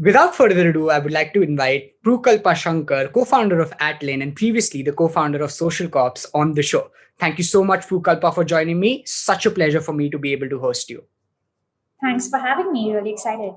Without further ado, I would like to invite Prukalpa Sankar, co-founder of Atlan and previously the co-founder of SocialCops, on the show. Thank you so much, Prukalpa, for joining me. Such a pleasure for me to be able to host you. Thanks for having me. Really excited.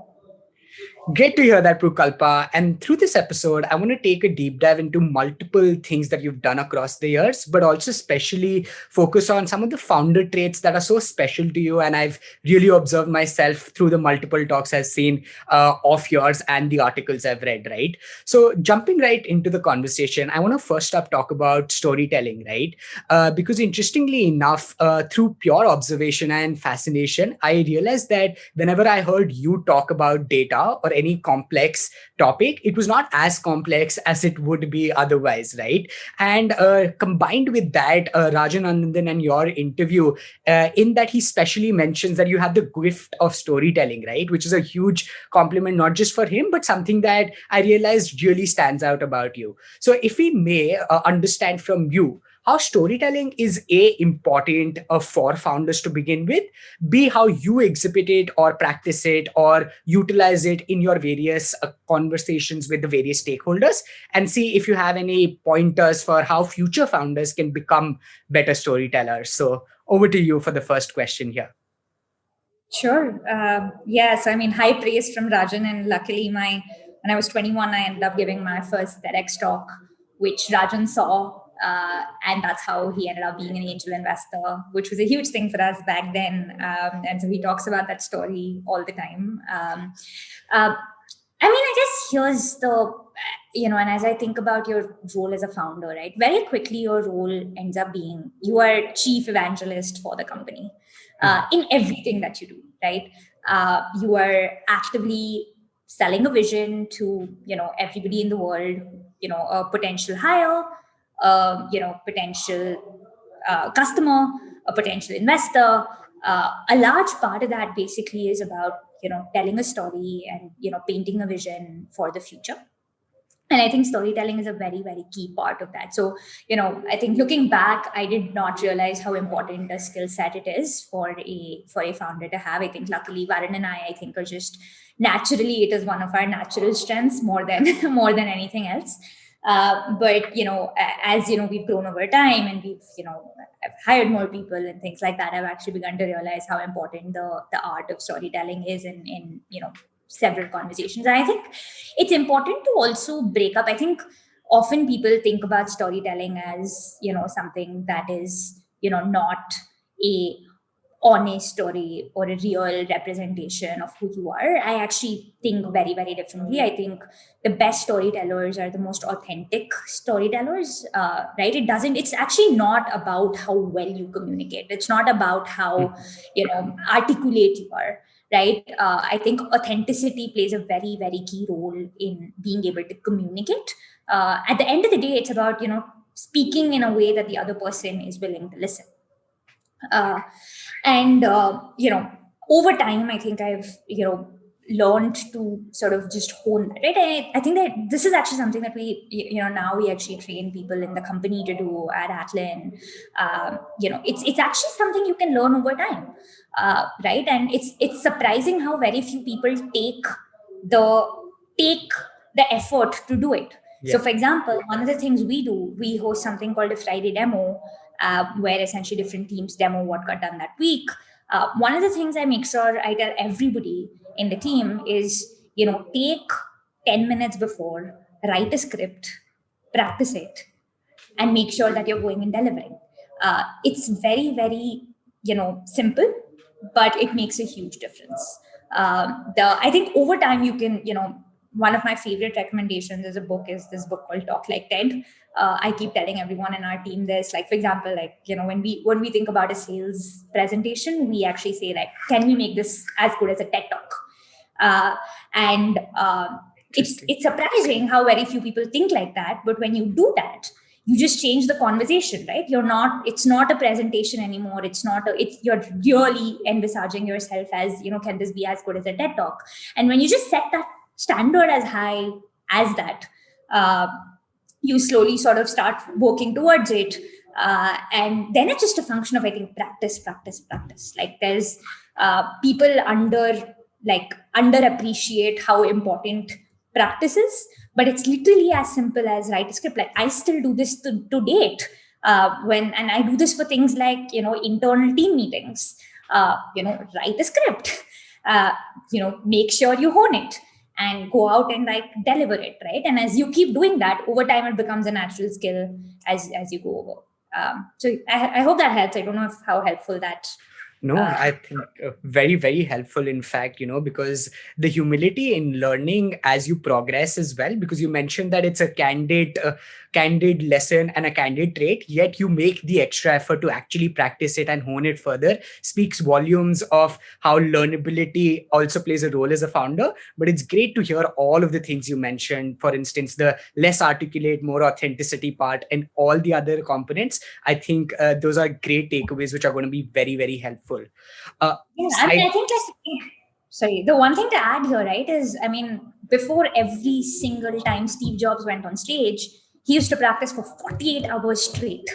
Great to hear that, Prukalpa. And through this episode, I want to take a deep dive into multiple things that you've done across the years, but also especially focus on some of the founder traits that are so special to you. And I've really observed myself through the multiple talks I've seen of yours and the articles I've read, right? So jumping right into the conversation, I want to first up talk about storytelling, right? Because interestingly enough, through pure observation and fascination, I realized that whenever I heard you talk about data or any complex topic, it was not as complex as it would be otherwise, right? And combined with that, Rajan Anandan and your interview, in that he specially mentions that you have the gift of storytelling, right? Which is a huge compliment, not just for him, but something that I realized really stands out about you. So if we may understand from you, how storytelling is important for founders to begin with, B, how you exhibit it or practice it or utilize it in your various conversations with the various stakeholders, and C, if you have any pointers for how future founders can become better storytellers. So over to you for the first question here. Sure. Yes, I mean, high praise from Rajan, and luckily when I was 21, I ended up giving my first TEDx talk, which Rajan saw. And that's how he ended up being an angel investor, which was a huge thing for us back then. And so he talks about that story all the time. I mean, I guess here's and as I think about your role as a founder, right, very quickly your role ends up being you are chief evangelist for the company in everything that you do, right? You are actively selling a vision to, everybody in the world, a potential hire, potential customer, a potential investor. A large part of that basically is about, telling a story and, painting a vision for the future. And I think storytelling is a very, very key part of that. So, I think looking back, I did not realize how important a skill set it is for a founder to have. I think luckily Varun and I think are just naturally, it is one of our natural strengths more than anything else. But as we've grown over time and we've I've hired more people and things like that, I've actually begun to realize how important the art of storytelling is in several conversations. And I think it's important to also break up. I think often people think about storytelling as something that is not a honest story or a real representation of who you are. I actually think very, very differently. I think the best storytellers are the most authentic storytellers, right? It's actually not about how well you communicate. It's not about how, articulate you are, right? I think authenticity plays a very, very key role in being able to communicate. At the end of the day, it's about, speaking in a way that the other person is willing to listen. Over time, I think I've, learned to sort of just hone that, right? I think that this is actually something that we, now we actually train people in the company to do at Atlan. It's actually something you can learn over time, right? And it's surprising how very few people take the effort to do it. Yeah. So, for example, one of the things we host something called a Friday demo, where essentially different teams demo what got done that week. One of the things I make sure I tell everybody in the team is, take 10 minutes before, write a script, practice it, and make sure that you're going and delivering. It's very, very, simple, but it makes a huge difference. I think over time you can, one of my favorite recommendations is this book called Talk Like TED. I keep telling everyone in our team this, like, for example, like, when we think about a sales presentation, we actually say, like, can we make this as good as a TED Talk? It's surprising how very few people think like that. But when you do that, you just change the conversation, right? It's not a presentation anymore. You're really envisaging yourself as, can this be as good as a TED Talk? And when you just set that standard as high as that, you slowly sort of start working towards it. And then it's just a function of, I think, practice. Like, there's people under underappreciate how important practice is. But it's literally as simple as write a script. Like I still do this to date, and I do this for things like internal team meetings. Write a script. uh, Make sure you hone it and go out and deliver it, right? And as you keep doing that over time, it becomes a natural skill as you go over. So I hope that helps. I don't know how helpful that. No, I think very, very helpful, in fact, because the humility in learning as you progress as well, because you mentioned that it's a candid lesson and a candid trait, yet you make the extra effort to actually practice it and hone it further, speaks volumes of how learnability also plays a role as a founder. But it's great to hear all of the things you mentioned. For instance, the less articulate, more authenticity part and all the other components. I think those are great takeaways, which are going to be very, very helpful. I think sorry, the one thing to add here, right, is before every single time Steve Jobs went on stage, he used to practice for 48 hours straight.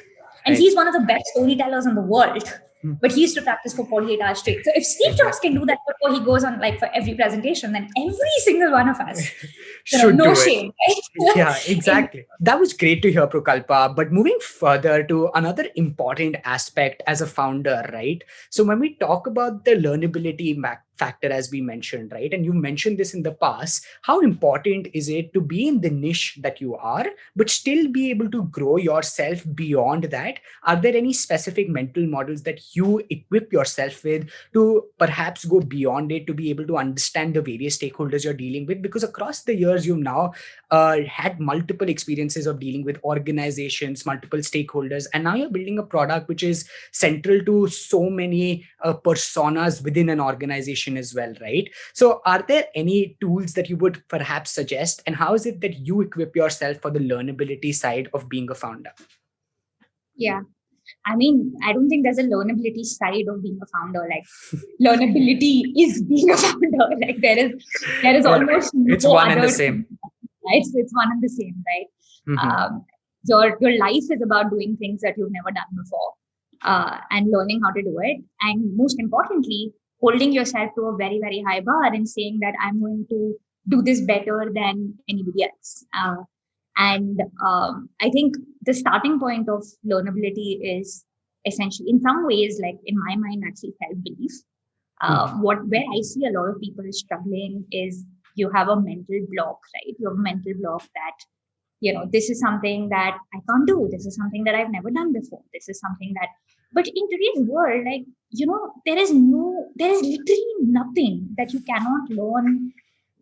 And he's one of the best storytellers in the world. But he used to practice for 48 hours straight. So if Steve Jobs can do that before he goes on for every presentation, then every single one of us should no do shame, it. Right? Yeah, exactly. That was great to hear, Prukalpa. But moving further to another important aspect as a founder, right? So when we talk about the learnability factor, as we mentioned, right? And you mentioned this in the past, how important is it to be in the niche that you are, but still be able to grow yourself beyond that? Are there any specific mental models that you equip yourself with to perhaps go beyond it, to be able to understand the various stakeholders you're dealing with? Because across the years, you've now had multiple experiences of dealing with organizations, multiple stakeholders, and now you're building a product which is central to so many personas within an organization as well, right? So are there any tools that you would perhaps suggest, and how is it that you equip yourself for the learnability side of being a founder? Yeah, I don't think there's a learnability side of being a founder. Like learnability is being a founder. Like there is almost it's no one other and the same. Right? It's one and the same, right? Mm-hmm. Your life is about doing things that you've never done before, and learning how to do it. And most importantly, holding yourself to a very, very high bar and saying that I'm going to do this better than anybody else. I think the starting point of learnability is essentially, in some ways, like in my mind, actually self-belief. Where I see a lot of people struggling is you have a mental block, right? You have a mental block that, this is something that I can't do. This is something that I've never done before. This is something that, but in today's world, there is literally nothing that you cannot learn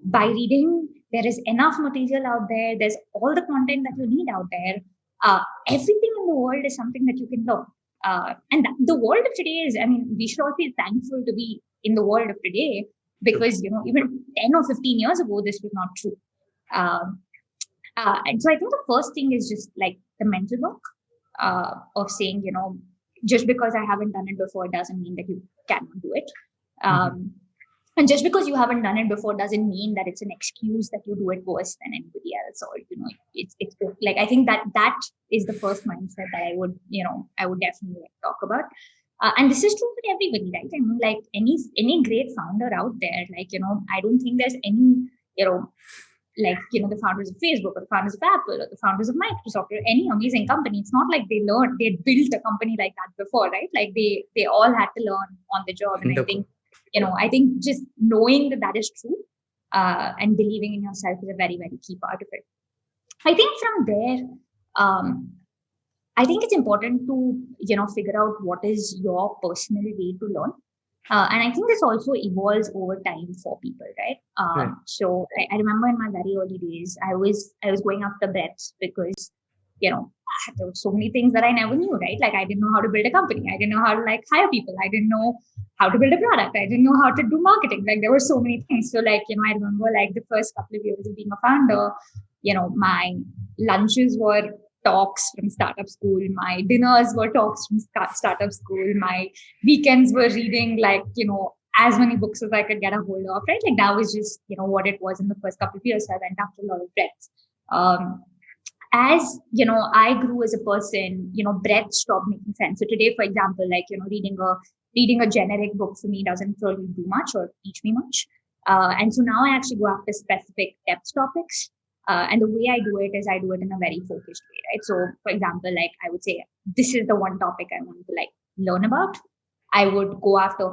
by reading. There is enough material out there. There's all the content that you need out there. Everything in the world is something that you can learn. And the world of today is, we should all feel thankful to be in the world of today, because, even 10 or 15 years ago, this was not true. And so I think the first thing is just like the mental block of saying, just because I haven't done it before doesn't mean that you cannot do it. And just because you haven't done it before doesn't mean that it's an excuse that you do it worse than anybody else, or it's good. Like I think that is the first mindset that I would definitely talk about. And this is true for everybody, right? Like any great founder out there, I don't think there's any the founders of Facebook or the founders of Apple or the founders of Microsoft or any amazing company. It's not like they built a company like that before, right? Like they all had to learn on the job. And I think just knowing that is true and believing in yourself is a very, very key part of it. I think from there, I think it's important to, figure out what is your personal way to learn. And I think this also evolves over time for people, right? Right. So I remember in my very early days, I was going after breadth because, there were so many things that I never knew, right? Like I didn't know how to build a company. I didn't know how to hire people. I didn't know how to build a product. I didn't know how to do marketing. Like there were so many things. So I remember the first couple of years of being a founder, my lunches were talks from startup school. My dinners were talks from startup school. My weekends were reading as many books as I could get a hold of, right? Like that was just, what it was in the first couple of years. So I went after a lot of breadth. As, I grew as a person, breadth stopped making sense. So today, for example, reading a generic book for me doesn't really do much or teach me much. And so now I actually go after specific depth topics. And the way I do it is I do it in a very focused way, right? So, for example, like I would say, this is the one topic I want to like learn about. I would go after.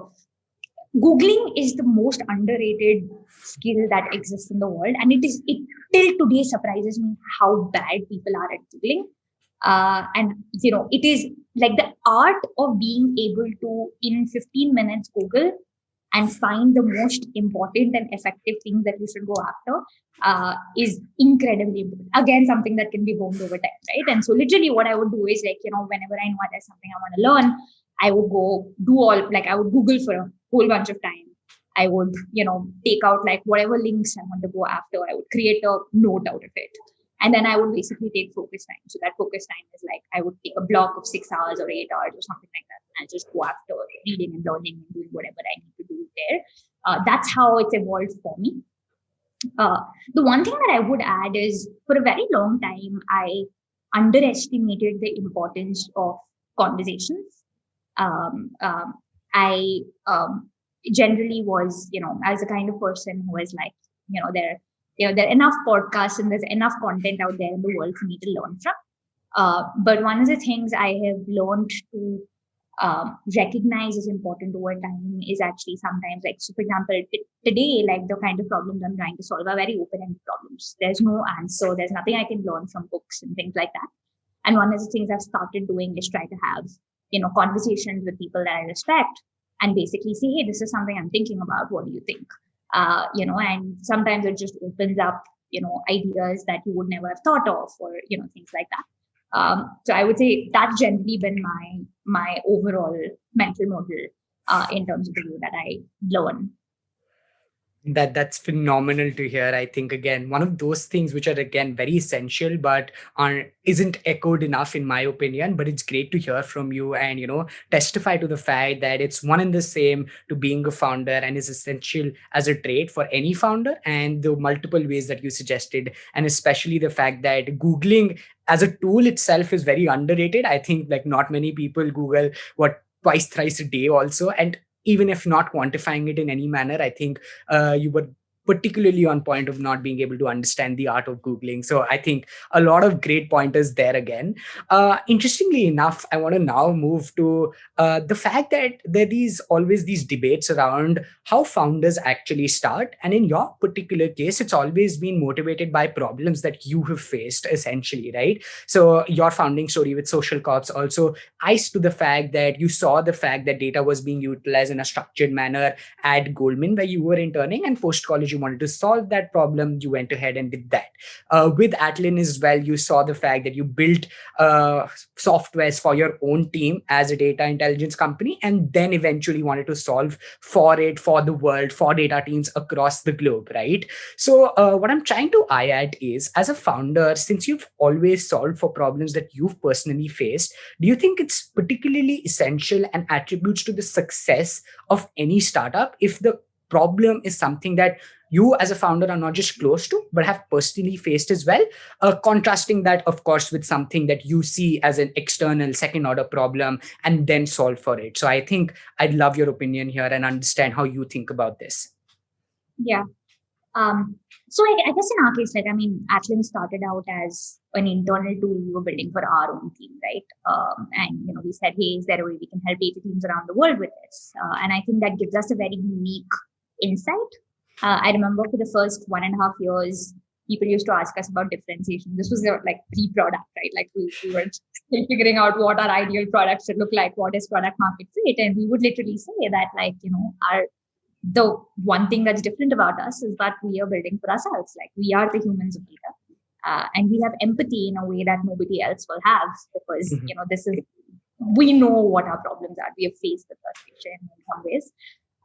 Googling is the most underrated skill that exists in the world, and it till today surprises me how bad people are at Googling. And it is like the art of being able to in 15 minutes Google and find the most important and effective things that you should go after is incredibly important. Again, something that can be honed over time, right? And so literally what I would do is like, whenever I know there's something I want to learn, I would go do I would Google for a whole bunch of time. I would, take out like whatever links I want to go after. I would create a note out of it. And then I would basically take focus time. So that focus time is like I would take a block of 6 hours or 8 hours or something like that. And I just go after reading and learning and doing whatever I need to do there. That's how it's evolved for me. The one thing that I would add is for a very long time, I underestimated the importance of conversations. I generally was, I was the kind of person who was like, there are enough podcasts and there's enough content out there in the world for me to learn from. But one of the things I have learned to recognize is important over time is actually sometimes like, so for example, today, like the kind of problems I'm trying to solve are very open-ended problems. There's no answer. There's nothing I can learn from books and things like that. And one of the things I've started doing is try to have, conversations with people that I respect and basically say, hey, this is something I'm thinking about. What do you think? And sometimes it just opens up, ideas that you would never have thought of or, things like that. So I would say that's generally been my overall mental model in terms of the way that I learn. That's phenomenal to hear. I think again, one of those things which are again very essential, but isn't echoed enough in my opinion. But it's great to hear from you and testify to the fact that it's one and the same to being a founder and is essential as a trait for any founder. And the multiple ways that you suggested, and especially the fact that Googling as a tool itself is very underrated. I think like not many people Google what twice, thrice a day also. And even if not quantifying it in any manner, I think you were particularly on point of not being able to understand the art of Googling. So I think a lot of great pointers there again. Interestingly enough, I want to now move to the fact that there is always these debates around how founders actually start. And in your particular case, it's always been motivated by problems that you have faced, essentially, right? So your founding story with SocialCops also eyes to the fact that you saw the fact that data was being utilized in a structured manner at Goldman, where you were interning, and post college you wanted to solve that problem. You went ahead and did that. With Atlan as well, you saw the fact that you built softwares for your own team as a data intelligence company, and then eventually wanted to solve for the world, for data teams across the globe, right? So what I'm trying to eye at is, as a founder, since you've always solved for problems that you've personally faced, do you think it's particularly essential and attributes to the success of any startup if the problem is something that you as a founder are not just close to but have personally faced as well, contrasting that of course with something that you see as an external second order problem and then solve for it? So I think I'd love your opinion here and understand how you think about this. Yeah. So I guess in our case, like, I mean, Atlan started out as an internal tool we were building for our own team, right? And, we said, hey, is there a way we can help data teams around the world with this? And I think that gives us a very unique insight. I remember for the first 1.5 years, people used to ask us about differentiation. This was like pre-product, right? Like we were still figuring out what our ideal product should look like, what is product market fit. And we would literally say that like, the one thing that's different about us is that we are building for ourselves. Like we are the humans of data, and we have empathy in a way that nobody else will have because we know what our problems are. We have faced the frustration in some ways,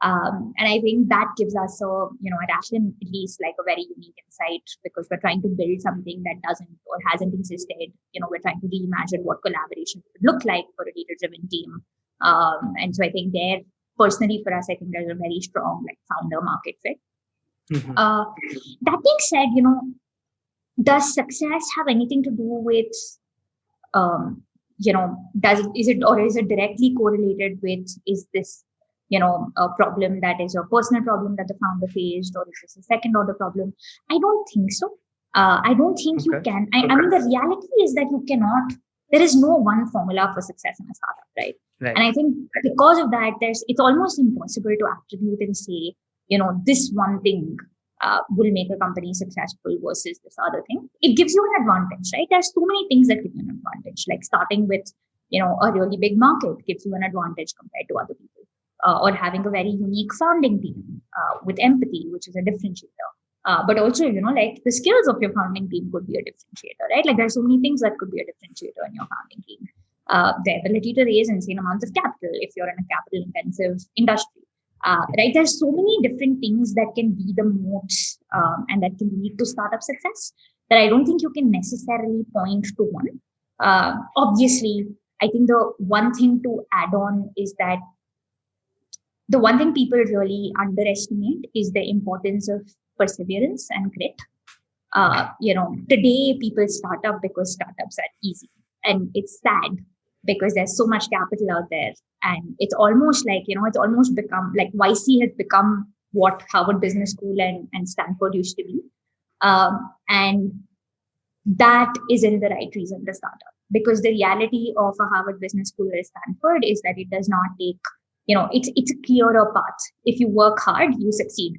and I think that gives us at Atlan at least like a very unique insight because we're trying to build something that doesn't or hasn't existed. We're trying to reimagine what collaboration would look like for a data-driven team, and so I think there. Personally, for us, I think there's a very strong like founder market fit. Mm-hmm. That being said, does success have anything to do with, is it directly correlated with, is this a problem that is a personal problem that the founder faced, or is this a second order problem? I don't think so. I don't think you can. I mean, the reality is that you cannot. There is no one formula for success in a startup, right? And I think because of that, it's almost impossible to attribute and say, this one thing will make a company successful versus this other thing. It gives you an advantage, right? There's so many things that give you an advantage, like starting with, a really big market gives you an advantage compared to other people, or having a very unique founding team with empathy, which is a differentiator. But also, like the skills of your founding team could be a differentiator, right? Like there's so many things that could be a differentiator in your founding team. The ability to raise insane amounts of capital if you're in a capital intensive industry. Right? There's so many different things that can be the moats and that can lead to startup success that I don't think you can necessarily point to one. Obviously, I think the one thing to add on is that the one thing people really underestimate is the importance of perseverance and grit. Today people start up because startups are easy, and it's sad because there's so much capital out there, and it's almost like, it's almost become like YC has become what Harvard Business School and Stanford used to be. And that isn't the right reason to start up, because the reality of a Harvard Business School or Stanford is that it does not take, it's a clearer path. If you work hard, you succeed.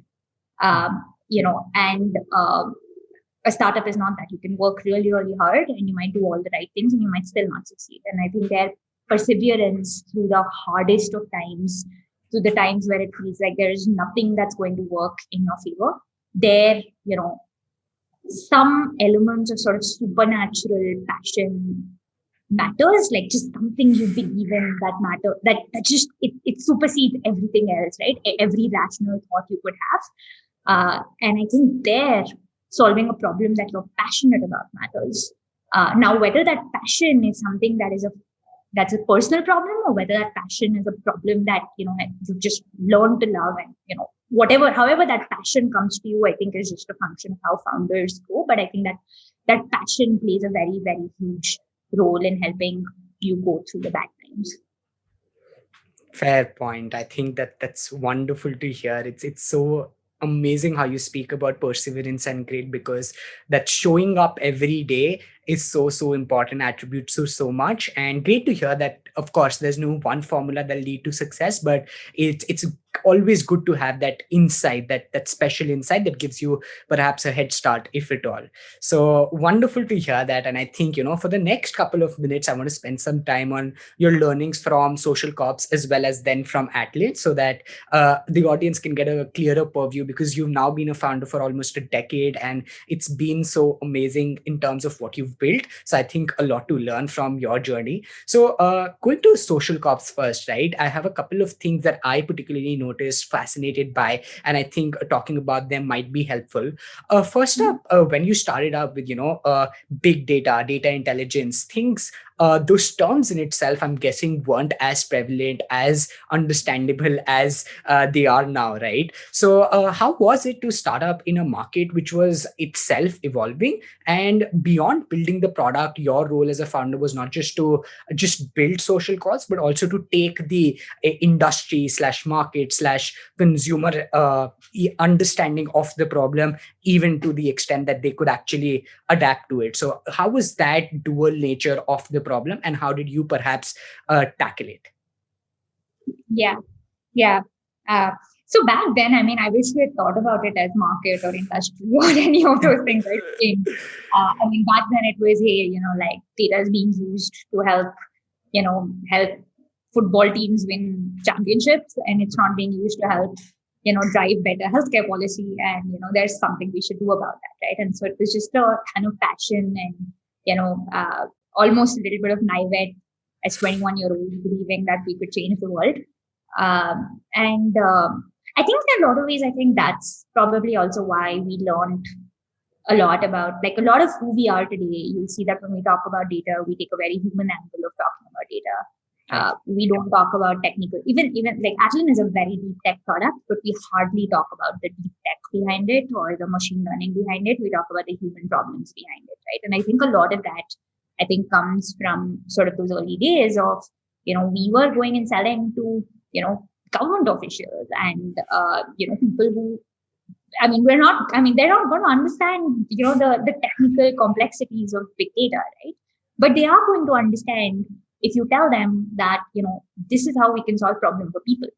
A startup is not that. You can work really, really hard and you might do all the right things and you might still not succeed. And I think their perseverance through the hardest of times, through the times where it feels like there is nothing that's going to work in your favor, there, some elements of sort of supernatural passion matters, like just something you believe in that matter, that just, it supersedes everything else, right? Every rational thought you could have. And I think there, solving a problem that you're passionate about matters. Now, whether that passion is something that's a personal problem, or whether that passion is a problem that, you've just learned to love, and, however that passion comes to you, I think is just a function of how founders go. But I think that passion plays a very, very huge role in helping you go through the bad times. Fair point. I think that's wonderful to hear. It's so amazing how you speak about perseverance and grit, because that showing up every day is so important, attributes to so much. And great to hear that, of course, there's no one formula that lead to success, but it's always good to have that insight, that special insight that gives you perhaps a head start, if at all. So wonderful to hear that. And I think, for the next couple of minutes, I want to spend some time on your learnings from SocialCops as well as then from Atlan, so that the audience can get a clearer purview, because you've now been a founder for almost a decade and it's been so amazing in terms of what you've built. So I think a lot to learn from your journey. So going to SocialCops first, right? I have a couple of things that I particularly noticed, fascinated by, and I think talking about them might be helpful. First up, when you started up with, big data intelligence, things, those terms in itself, I'm guessing, weren't as prevalent, as understandable as they are now, right? So how was it to start up in a market which was itself evolving? And beyond building the product, your role as a founder was not just to just build SocialCops, but also to take the industry / market / consumer understanding of the problem, even to the extent that they could actually adapt to it. So how was that dual nature of the problem, and how did you perhaps tackle it? Yeah. So back then, I mean, I wish we had thought about it as market or industry or any of those things. Right? I mean, back then it was, hey, like data is being used to help football teams win championships, and it's not being used to help, drive better healthcare policy. And, there's something we should do about that, right? And so it was just a kind of passion and, almost a little bit of naivete as 21-year-old, believing that we could change the world. I think in a lot of ways, I think that's probably also why we learned a lot about, like, a lot of who we are today. You'll see that when we talk about data, we take a very human angle of talking about data. We don't talk about technical, even like Atlan is a very deep tech product, but we hardly talk about the deep tech behind it or the machine learning behind it. We talk about the human problems behind it, right? And I think a lot of that, I think, comes from sort of those early days of, we were going and selling to, government officials and people who, they're not going to understand the technical complexities of big data, right? But they are going to understand if you tell them that this is how we can solve problems for people.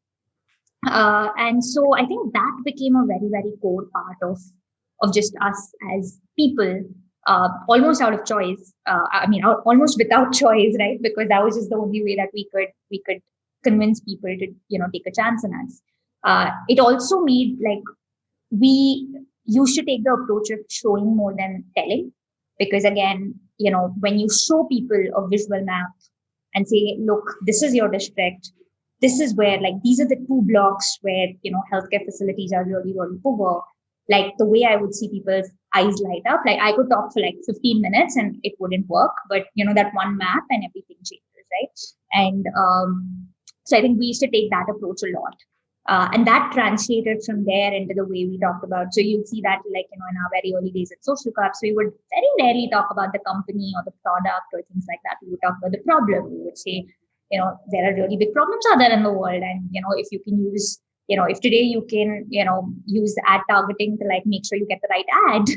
And so I think that became a very, very core part of just us as people, almost out of choice. Almost without choice, right? Because that was just the only way that we could convince people to take a chance on us. It also made we used to take the approach of showing more than telling, because again, when you show people a visual map and say, look, this is your district, this is where these are the 2 blocks where healthcare facilities are really, really poor. The way I would see people's eyes light up, I could talk for 15 minutes and it wouldn't work, but that one map and everything changes, right? And so I think we used to take that approach a lot. And that translated from there into the way we talked about. So you'll see that in our very early days at SocialCops, we would very rarely talk about the company or the product or things like that. We would talk about the problem. We would say, there are really big problems out there in the world. And, if you can use, if today you can, use ad targeting to make sure you get the right ad,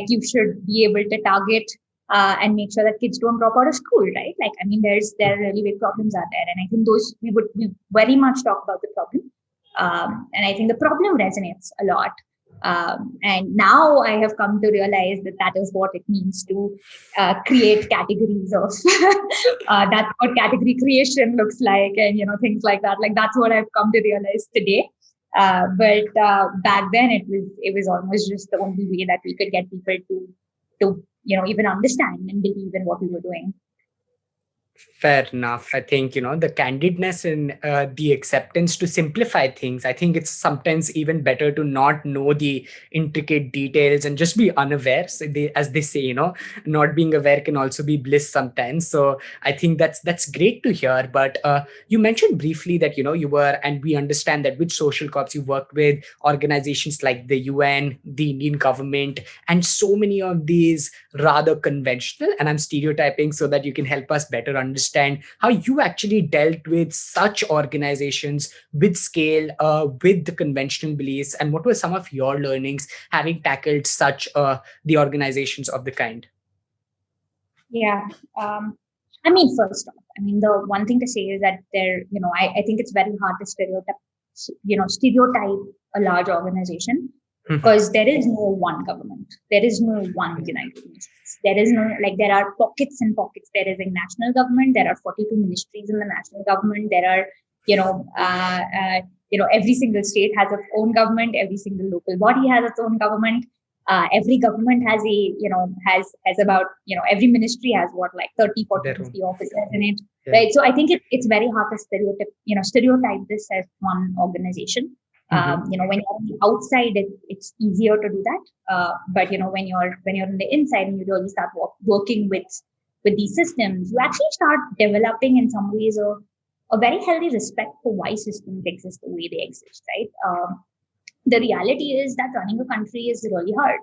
you should be able to target and make sure that kids don't drop out of school, right? There are really big problems out there. And I think we very much talk about the problem. And I think the problem resonates a lot. And now I have come to realize that is what it means to create categories of that's what category creation looks like, and things like that. That's what I've come to realize today. But back then it was almost just the only way that we could get people to even understand and believe in what we were doing. Fair enough. I think, the candidness and the acceptance to simplify things. I think it's sometimes even better to not know the intricate details and just be unaware. So as they say, not being aware can also be bliss sometimes. So I think that's great to hear. But you mentioned briefly that, you were, and we understand that with SocialCops, you worked with organizations like the UN, the Indian government, and so many of these rather conventional, and I'm stereotyping so that you can help us better understand how you actually dealt with such organizations with scale, with the conventional beliefs, and what were some of your learnings having tackled such the organizations of the kind? Yeah. First off, the one thing to say is that I think it's very hard to stereotype a large organization, because there is no one government. There is no one United Nations. There is no, there are pockets and pockets. There is a national government. There are 42 ministries in the national government. There are, every single state has its own government. Every single local body has its own government. Every government has has about, every ministry has 30, 40, 50 officers in it. Yeah. Right. So I think it's very hard to stereotype this as one organization. When you're on the outside, it's easier to do that. But when you're on the inside and you really start working with these systems, you actually start developing in some ways a very healthy respect for why systems exist the way they exist, right? The reality is that running a country is really hard,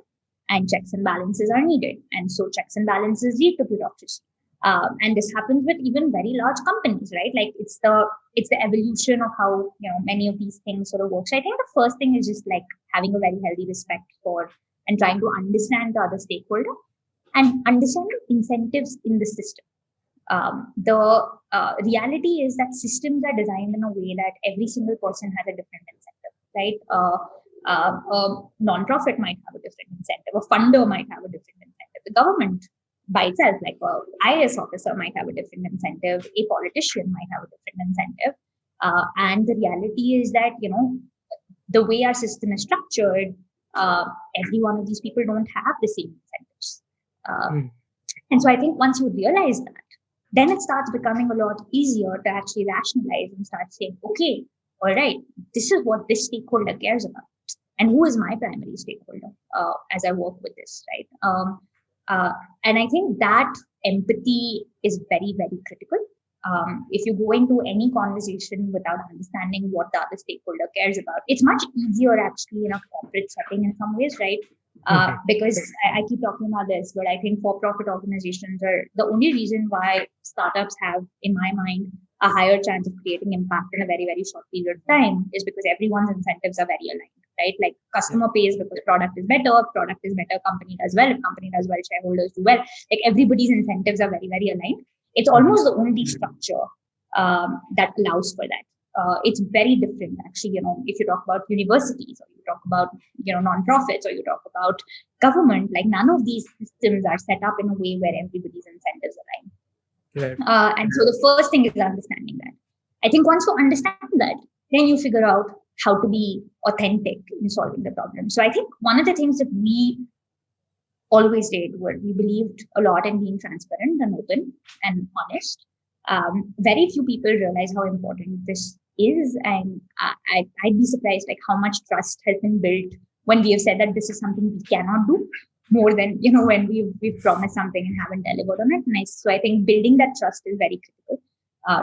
and checks and balances are needed. And so checks and balances lead to bureaucracy. And this happens with even very large companies, right? It's the evolution of how many of these things sort of work. So I think the first thing is just having a very healthy respect for and trying to understand the other stakeholder and understand the incentives in the system. The reality is that systems are designed in a way that every single person has a different incentive, right? A non-profit might have a different incentive. A funder might have a different incentive. The government by itself, like a IAS officer might have a different incentive, a politician might have a different incentive. And the reality is that, the way our system is structured, every one of these people don't have the same incentives. And so I think once you realize that, then it starts becoming a lot easier to actually rationalize and start saying, okay, all right, this is what this stakeholder cares about. And who is my primary stakeholder as I work with this, right? And I think that empathy is very, very critical. If you go into any conversation without understanding what the other stakeholder cares about, it's much easier actually in a corporate setting in some ways, right? Because I keep talking about this, but I think for-profit organizations are the only reason why startups have, in my mind, a higher chance of creating impact in a very, very short period of time is because everyone's incentives are very aligned, right? Like customer pays because product is better, company does well, if company does well, shareholders do well. Like everybody's incentives are very, very aligned. It's almost the only structure that allows for that. It's very different, actually. If you talk about universities, or you talk about nonprofits, or you talk about government, like none of these systems are set up in a way where everybody's incentives align. Right. And so the first thing is understanding that. I think once you understand that, then you figure out how to be authentic in solving the problem. So I think one of the things that we always did was we believed a lot in being transparent and open and honest. Very few people realize how important this is, and I'd be surprised like how much trust has been built when we have said that this is something we cannot do, more than when we've promised something and haven't delivered on it. So I think building that trust is very critical.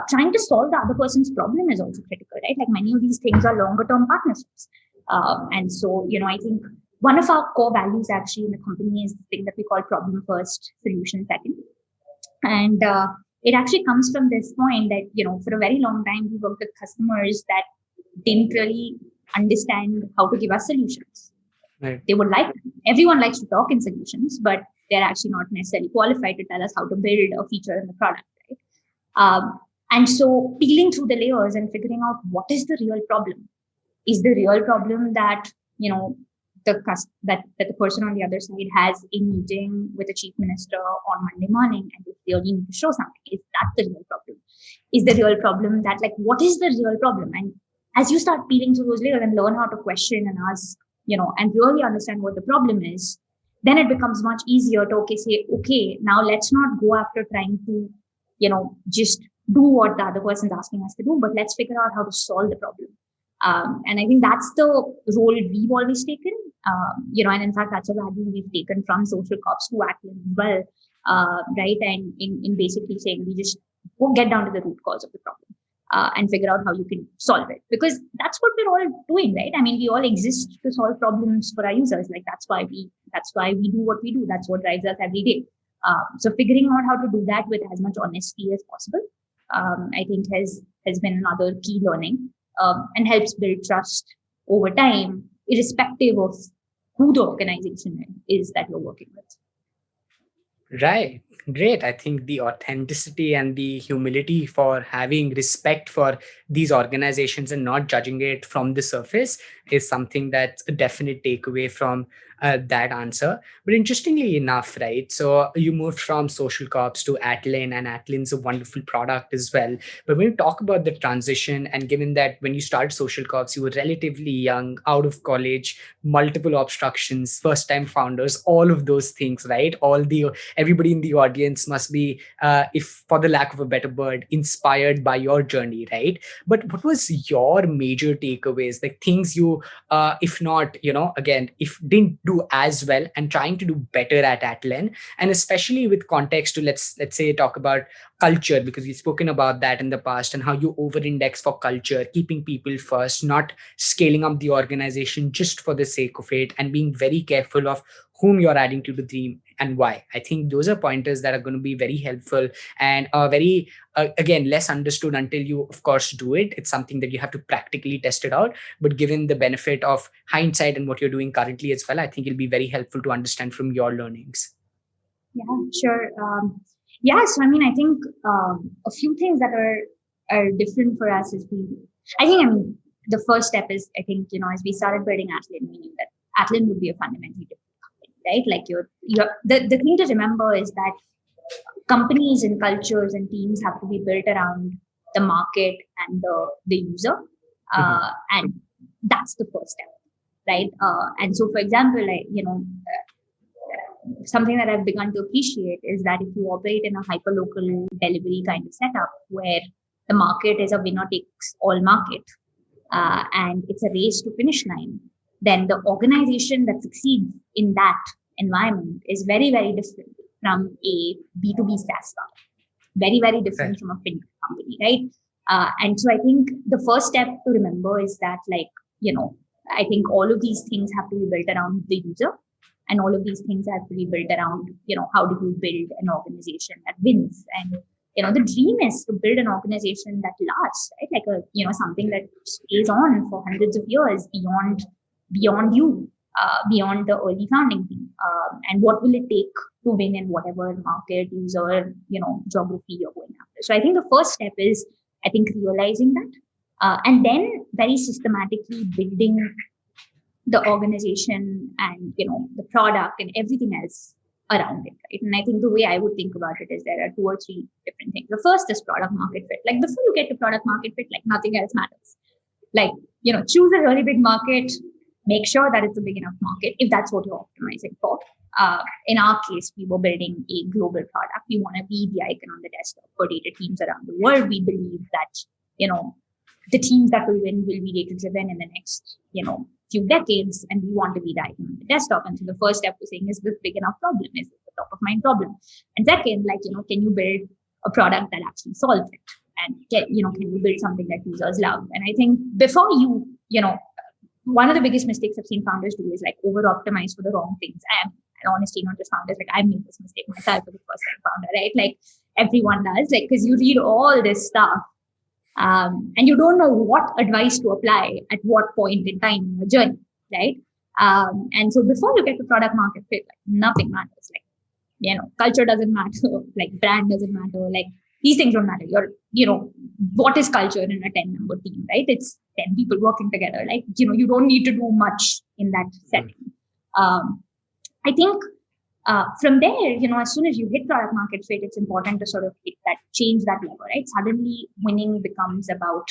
Trying to solve the other person's problem is also critical, right? Like many of these things are longer term partnerships, and so I think one of our core values actually in the company is the thing that we call problem first, solution second, and it actually comes from this point that for a very long time we worked with customers that didn't really understand how to give us solutions. Right. They would everyone likes to talk in solutions, but they're actually not necessarily qualified to tell us how to build a feature in the product, right? And so peeling through the layers and figuring out what is the real problem. Is the real problem that that the person on the other side has a meeting with the chief minister on Monday morning and they really need to show something? Is that the real problem? Is the real problem that what is the real problem? And as you start peeling through those layers and learn how to question and ask, and really understand what the problem is, then it becomes much easier to say, okay, now let's not go after trying to, just do what the other person's asking us to do, but let's figure out how to solve the problem. And I think that's the role we've always taken, and in fact, that's a value we've taken from SocialCops to Atlan as well, right? And in basically saying we just go get down to the root cause of the problem and figure out how you can solve it, because that's what we're all doing, right? I mean, we all exist to solve problems for our users. Like that's why we do what we do. That's what drives us every day. So figuring out how to do that with as much honesty as possible, I think has been another key learning. And helps build trust over time, irrespective of who the organization is that you're working with. Right. Great. I think the authenticity and the humility for having respect for these organizations and not judging it from the surface is something that's a definite takeaway from that answer. But interestingly enough, right? So you moved from SocialCops to Atlan, and Atlan's a wonderful product as well. But when you talk about the transition, and given that when you started SocialCops, you were relatively young, out of college, multiple obstructions, first-time founders, all of those things, right? Everybody in the audience must be, if for the lack of a better word, inspired by your journey, right? But what was your major takeaways, like things you, if not, again, if didn't do as well and trying to do better at Atlan, and especially with context to let's say talk about culture, because we've spoken about that in the past and how you over-index for culture, keeping people first, not scaling up the organization just for the sake of it, and being very careful of whom you're adding to the team and why. I think those are pointers that are going to be very helpful and are very, again, less understood until you, of course, do it. It's something that you have to practically test it out. But given the benefit of hindsight and what you're doing currently as well, I think it'll be very helpful to understand from your learnings. Yeah, sure. So I mean, I think a few things that are different for us is the first step is, I think, as we started building Atlan, we knew that Atlan would be a fundamentally different company, right? Like the thing to remember is that companies and cultures and teams have to be built around the market and the user. And that's the first step, right? And so, for example, something that I've begun to appreciate is that if you operate in a hyperlocal delivery kind of setup where the market is a winner takes all market, and it's a race to finish line, then the organization that succeeds in that environment is very, very different from a B2B SaaS startup. Very, very different from a fintech company, right? And so I think the first step to remember is that, I think all of these things have to be built around the user, and all of these things have to be built around, how do you build an organization that wins? And the dream is to build an organization that lasts, right? Like something that stays on for hundreds of years beyond you, beyond the early founding team. And what will it take to win in whatever market, user, geography you're going after? So I think the first step is, I think, realizing that, and then very systematically building the organization and the product and everything else around it, right? And I think the way I would think about it is there are 2 or 3 different things. The first is product market fit. Like before you get to product market fit, like nothing else matters. Like, choose a really big market, make sure that it's a big enough market if that's what you're optimizing for. In our case, we were building a global product. We want to be the icon on the desktop for data teams around the world. We believe that, the teams that will win will be data driven in the next, few decades, and we want to be the icon on the desktop. And so the first step was saying, is this big enough problem? Is this a top of mind problem? And second, like, can you build a product that actually solves it? And can you build something that users love? And I think before one of the biggest mistakes I've seen founders do is like over optimize for the wrong things. And honestly, not just founders, like I made this mistake myself as a first time founder, right? Like everyone does, like, because you read all this stuff, and you don't know what advice to apply at what point in time in your journey, right? And so before you get to product market fit, like nothing matters. Like, culture doesn't matter, like brand doesn't matter, like these things don't matter. What is culture in a 10-member team, right? It's 10 people working together. Like, you don't need to do much in that setting. I think from there, as soon as you hit product market fit, it's important to sort of change that level, right? Suddenly winning becomes about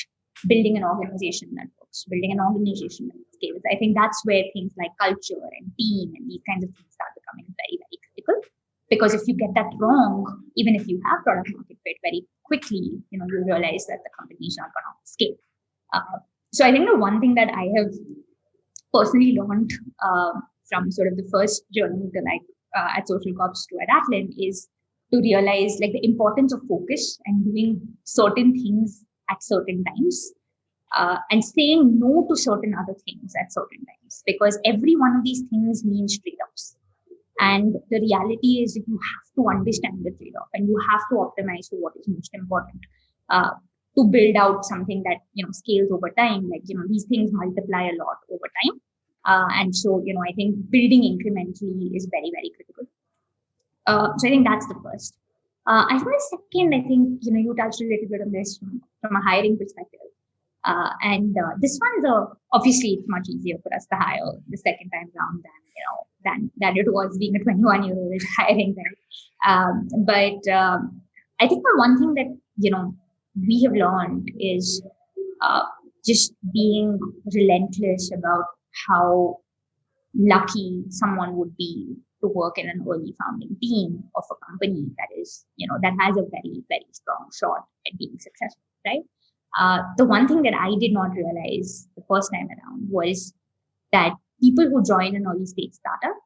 building an organization that works, building an organization that scales. I think that's where things like culture and team and these kinds of things start becoming very, very critical. Because if you get that wrong, even if you have product market fit, very quickly, you realize that the company is not going to scale. So I think the one thing that I have personally learned from sort of the first journey to at SocialCops to at Atlan is to realize like the importance of focus and doing certain things at certain times, and saying no to certain other things at certain times, because every one of these things means trade-offs. And the reality is that you have to understand the trade-off and you have to optimize for what is most important to build out something that scales over time. Like these things multiply a lot over time. And so, I think building incrementally is very, very critical. So I think that's the first. As well as second, I think, you touched a little bit on this from a hiring perspective. And this one's obviously it's much easier for us to hire the second time round than it was being a 21-year-old hiring them. But I think the one thing that, we have learned is just being relentless about how lucky someone would be to work in an early founding team of a company that is, that has a very, very strong shot at being successful, right? The one thing that I did not realize the first time around was that people who join an early stage startup,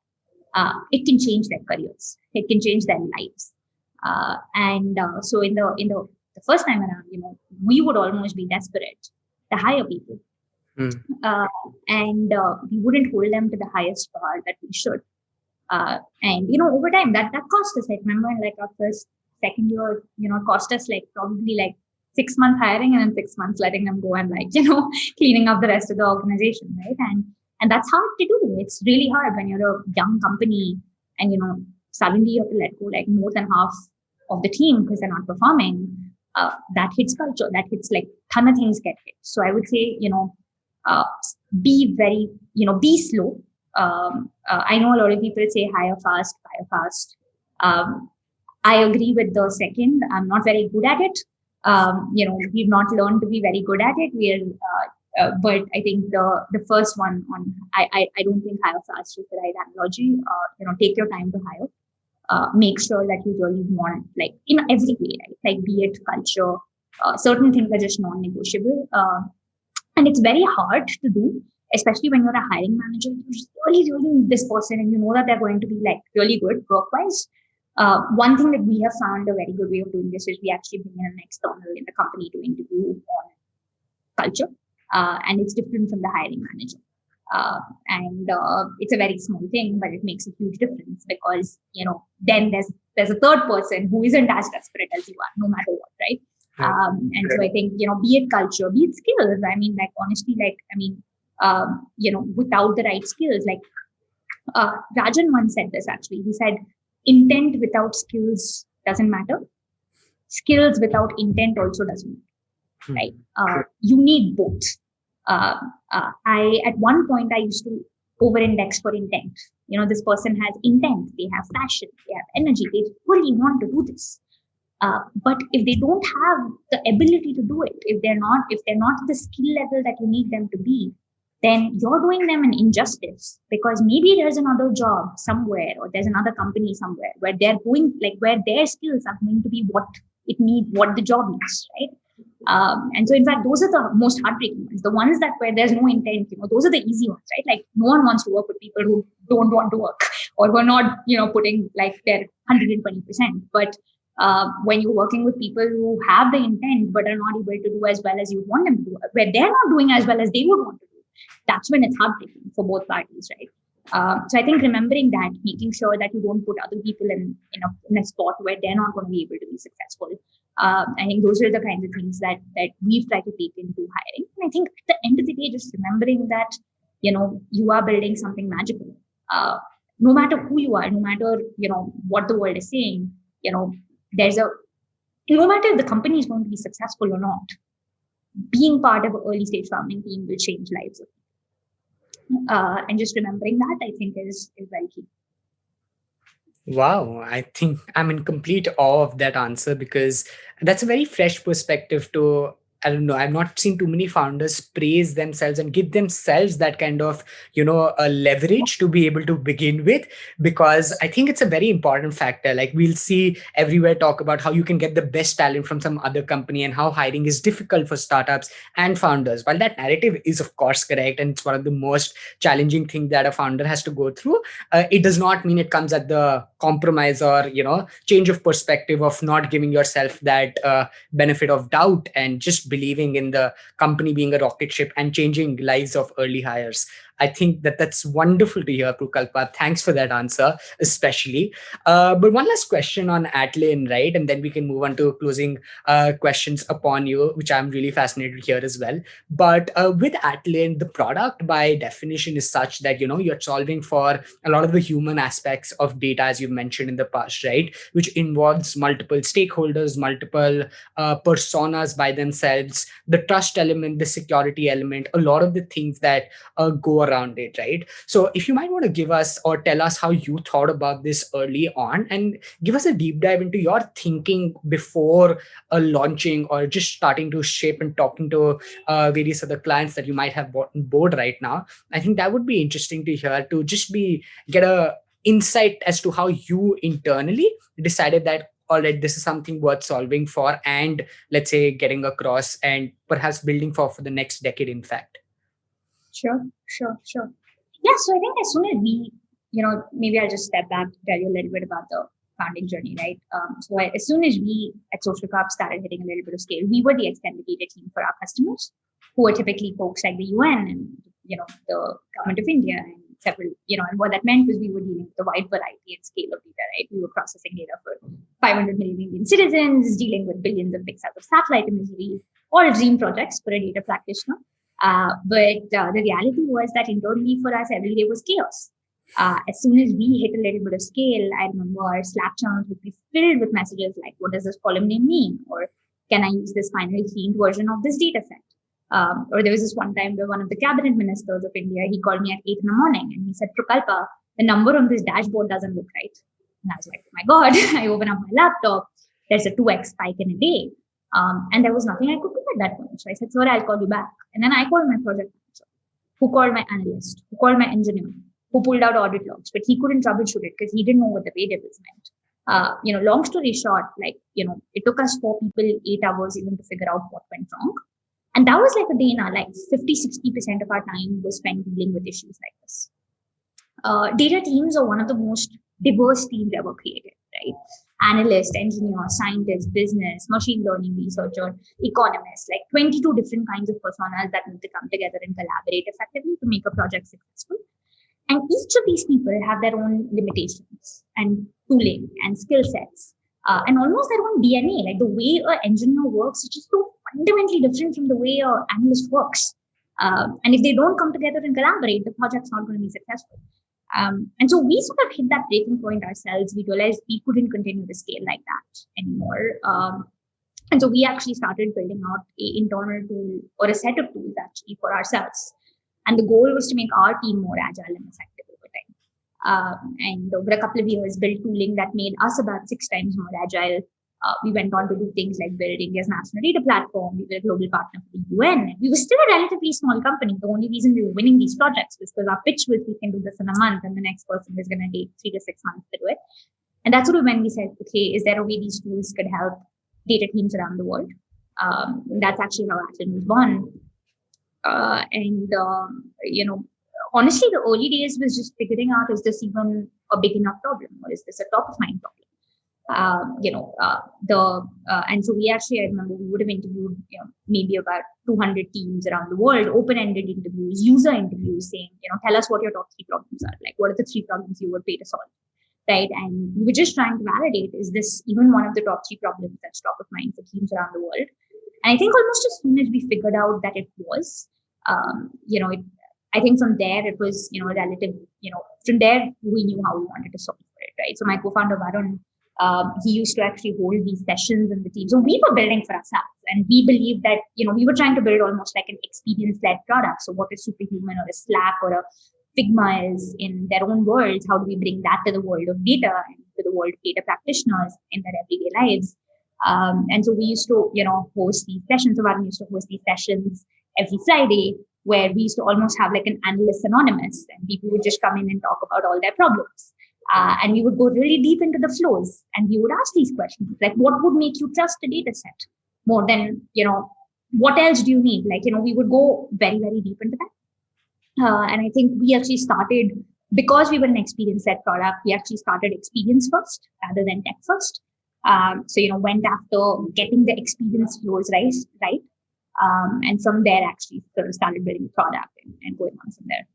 it can change their careers, it can change their lives. So in the first time around, we would almost be desperate to hire people. And we wouldn't hold them to the highest bar that we should. And over time that cost us, I remember in like our second year, cost us like probably like 6 months hiring and then 6 months letting them go and cleaning up the rest of the organization, right? And that's hard to do. It's really hard when you're a young company and suddenly you have to let go like more than half of the team because they're not performing. That hits culture, that hits like ton of things get hit. So I would say, be very, be slow. I know a lot of people say hire fast. I agree with the second. I'm not very good at it. We've not learned to be very good at it. But I think the first one I don't think hire fast is the right analogy. Take your time to hire. Make sure that you really want, like in every way, right? Like be it culture, certain things are just non-negotiable. And it's very hard to do, especially when you're a hiring manager. You really, really need this person and you know that they're going to be like really good work-wise. One thing that we have found a very good way of doing this is we actually bring in an external in the company to interview on culture. And it's different from the hiring manager. And it's a very small thing, but it makes a huge difference because, then there's there's a third person who isn't as desperate as you are, no matter what, right? And so I think, be it culture, be it skills. I mean, like, honestly, without the right skills, like, Rajan once said this actually. He said, intent without skills doesn't matter. Skills without intent also doesn't matter, right? You need both. At one point, I used to over-index for intent. This person has intent, they have passion, they have energy, they fully want to do this. But if they don't have the ability to do it, if they're not at the skill level that you need them to be, then you're doing them an injustice, because maybe there's another job somewhere, or there's another company somewhere where they're going, like, where their skills are going to be what the job needs, right? And so, in fact, those are the most heartbreaking ones. The ones where there's no intent, those are the easy ones, right? Like, no one wants to work with people who don't want to work, or who are not, putting like their 120%. But when you're working with people who have the intent but are not able to do as well as you want them to do, where they're not doing as well as they would want to do, that's when it's heartbreaking for both parties, right? So I think remembering that, making sure that you don't put other people in a spot where they're not going to be able to be successful. I think those are the kinds of things that we've tried to take into hiring. And I think at the end of the day, just remembering that, you are building something magical. No matter who you are, no matter, what the world is saying, no matter if the company is going to be successful or not, being part of an early stage founding team will change lives of people. And just remembering that, I think, is very key. Wow, I think I'm in complete awe of that answer, because that's a very fresh perspective to, I don't know, I've not seen too many founders praise themselves and give themselves that kind of, a leverage to be able to begin with, because I think it's a very important factor. Like, we'll see everywhere talk about how you can get the best talent from some other company and how hiring is difficult for startups and founders. While that narrative is, of course, correct, and it's one of the most challenging things that a founder has to go through, it does not mean it comes at the compromise or, change of perspective of not giving yourself that benefit of doubt and just believing in the company being a rocket ship and changing lives of early hires. I think that's wonderful to hear, Prukalpa. Thanks for that answer, especially. But one last question on Atlan, right? And then we can move on to closing questions upon you, which I'm really fascinated to hear as well. But with Atlan, the product by definition is such that, you're solving for a lot of the human aspects of data, as you mentioned in the past, right? Which involves multiple stakeholders, multiple personas by themselves, the trust element, the security element, a lot of the things that go around it, right? So if you might want to give us or tell us how you thought about this early on, and give us a deep dive into your thinking before launching or just starting to shape and talking to various other clients that you might have bought on board right now. I think that would be interesting to hear, to just get a insight as to how you internally decided that, all right, this is something worth solving for, and let's say getting across and perhaps building for the next decade, in fact. Sure. Yeah, so I think as soon as we, maybe I'll just step back to tell you a little bit about the founding journey, right? As soon as we at SocialCops started hitting a little bit of scale, we were the extended data team for our customers, who are typically folks like the UN and, the government of India and several, and what that meant was we were dealing with a wide variety and scale of data, right? We were processing data for 500 million Indian citizens, dealing with billions of pixels of satellite imagery, all dream projects for a data practitioner. But the reality was that internally for us, every day was chaos. As soon as we hit a little bit of scale, I remember our Slack channels would be filled with messages like, what does this column name mean? Or can I use this finally cleaned version of this data set? Or there was this one time where one of the cabinet ministers of India, he called me at 8 a.m. and he said, Prukalpa, the number on this dashboard doesn't look right. And I was like, oh my God, I open up my laptop, there's a 2x spike in a day. And there was nothing I could do at that point. So I said, sorry, I'll call you back. And then I called my project manager, who called my analyst, who called my engineer, who pulled out audit logs, but he couldn't troubleshoot it because he didn't know what the variables meant. Long story short, it took us 4 people 8 hours even to figure out what went wrong. And that was like a day in our life. 50-60% of our time was spent dealing with issues like this. Data teams are one of the most diverse teams ever created, right? Analyst, engineer, scientist, business, machine learning researcher, economist, like 22 different kinds of personas that need to come together and collaborate effectively to make a project successful. And each of these people have their own limitations. And tooling and skill sets, and almost their own DNA. Like the way an engineer works is just so fundamentally different from the way an analyst works. And if they don't come together and collaborate, the project's not going to be successful. And so we sort of hit that breaking point ourselves. We realized we couldn't continue to scale like that anymore. And so we actually started building out an internal tool or a set of tools actually for ourselves. And the goal was to make our team more agile and effective over time. And over a couple of years, built tooling that made us about 6 times more agile. We went on to do things like build India's national data platform. We were a global partner for the UN. We were still a relatively small company. The only reason we were winning these projects was because our pitch was we can do this in a month, and the next person was going to take 3 to 6 months to do it. And that's sort of when we said, okay, is there a way these tools could help data teams around the world? That's actually how Atlan was born. Honestly, the early days was just figuring out, is this even a big enough problem, or is this a top of mind problem? And so we actually, I remember we would have interviewed, maybe about 200 teams around the world, open-ended interviews, user interviews, saying, tell us what your top 3 problems are. Like, what are the 3 problems you would pay to solve? Right. And we were just trying to validate, is this even one of the top 3 problems that's top of mind for teams around the world? And I think almost as soon as we figured out that it was, I think from there it was, from there we knew how we wanted to solve for it. Right. So my co-founder Varun, he used to actually hold these sessions in the team. So we were building for ourselves, and we believed that, we were trying to build almost like an experience-led product. So what a Superhuman or a Slack or a Figma is in their own worlds, how do we bring that to the world of data and to the world of data practitioners in their everyday lives? And so we used to, host these sessions. So Varun used to host these sessions every Friday, where we used to almost have like an analyst anonymous, and people would just come in and talk about all their problems. And we would go really deep into the flows, and we would ask these questions, like, what would make you trust a data set more than, what else do you need? Like, we would go very, very deep into that. And I think we actually started, because we were an experience-led product, we actually started experience first rather than tech first. Went after getting the experience flows right. And from there, actually sort of started building the product and going on from there.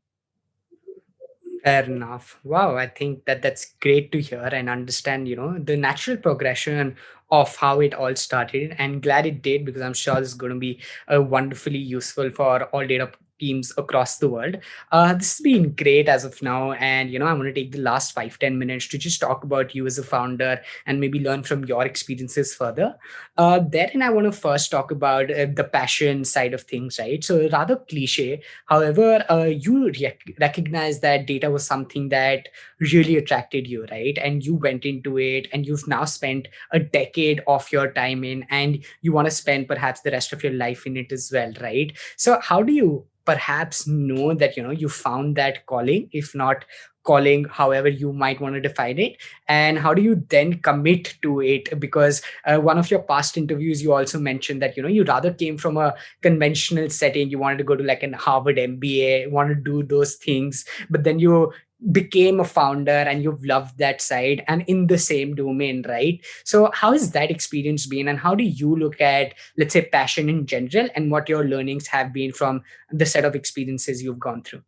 Fair enough. Wow, I think that's great to hear and understand, the natural progression of how it all started, and glad it did, because I'm sure this is going to be wonderfully useful for all data teams across the world. This has been great as of now, and I'm going to take the last 5-10 minutes to just talk about you as a founder and maybe learn from your experiences further. Therein, I want to first talk about the passion side of things, right? So rather cliche. However, you recognize that data was something that really attracted you, right? And you went into it, and you've now spent a decade of your time in, and you want to spend perhaps the rest of your life in it as well, right? So how do you perhaps know that you found that calling, if not calling, however you might want to define it, and how do you then commit to it? Because one of your past interviews, you also mentioned that you rather came from a conventional setting. You wanted to go to like an Harvard MBA, wanted to do those things, but then you became a founder, and you've loved that side and in the same domain, right? So how has that experience been, and how do you look at, let's say, passion in general, and what your learnings have been from the set of experiences you've gone through?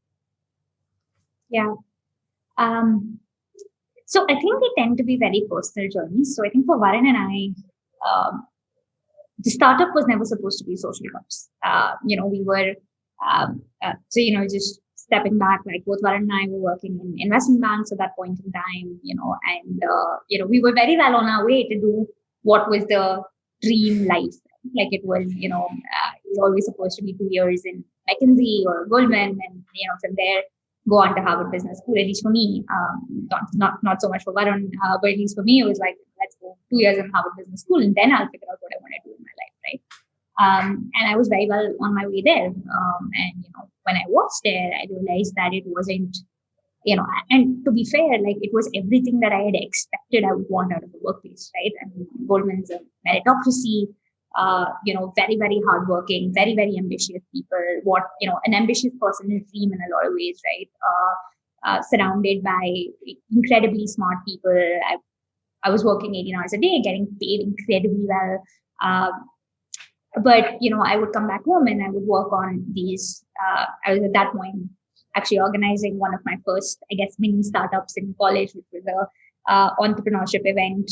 Yeah. So I think they tend to be very personal journeys. So I think for Varun and I, the startup was never supposed to be SocialCops. We were, just stepping back, like both Varun and I were working in investment banks at that point in time, and we were very well on our way to do what was the dream life. Like it was, it was always supposed to be 2 years in McKinsey or Goldman, and from there go on to Harvard Business School. At least for me, not so much for Varun, but at least for me, it was like, let's go 2 years in Harvard Business School, and then I'll figure out what I want to do in my life, right? And I was very well on my way there. And when I was there, I realized that it wasn't, and to be fair, like it was everything that I had expected I would want out of the workplace, right? I mean, Goldman's a meritocracy, very, very hardworking, very, very ambitious people. An ambitious person is dream in a lot of ways, right? Surrounded by incredibly smart people. I was working 18 hours a day, getting paid incredibly well. But I would come back home and I would work on these. I was at that point actually organizing one of my first, I guess, mini startups in college, which was a entrepreneurship event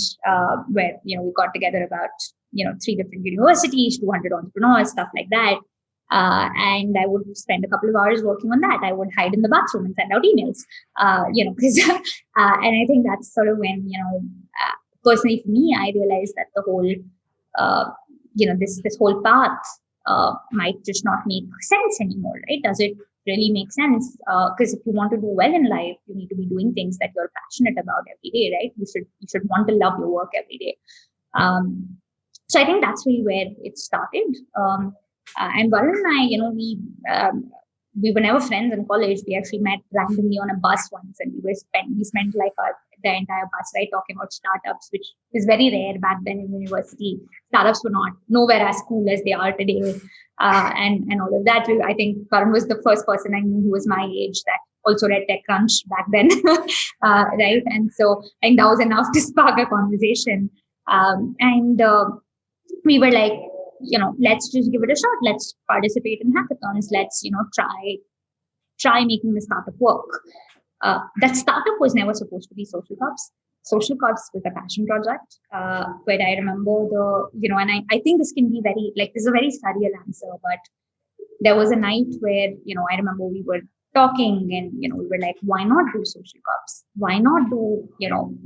where we got together about 3 different universities, 200 entrepreneurs, stuff like that. And I would spend a couple of hours working on that. I would hide in the bathroom and send out emails, because and I think that's sort of when personally for me, I realized that the whole this whole path might just not make sense anymore, right? Does it really make sense? Because if you want to do well in life, you need to be doing things that you're passionate about every day, right? You should want to love your work every day. So I think that's really where it started. And Varun and I, we were never friends in college. We actually met randomly on a bus once, and we spent like the entire bus ride talking about startups, which is very rare back then in university. Startups were not nowhere as cool as they are today, and all of that. I think Varun was the first person I knew who was my age that also read TechCrunch back then, right? And so I think that was enough to spark a conversation, and we were like, let's just give it a shot. Let's participate in hackathons. Let's, try making the startup work. That startup was never supposed to be SocialCops. SocialCops was a passion project, where I remember and I think this can be this is a very surreal answer, but there was a night where, I remember we were talking and, we were like, why not do SocialCops? Why not do,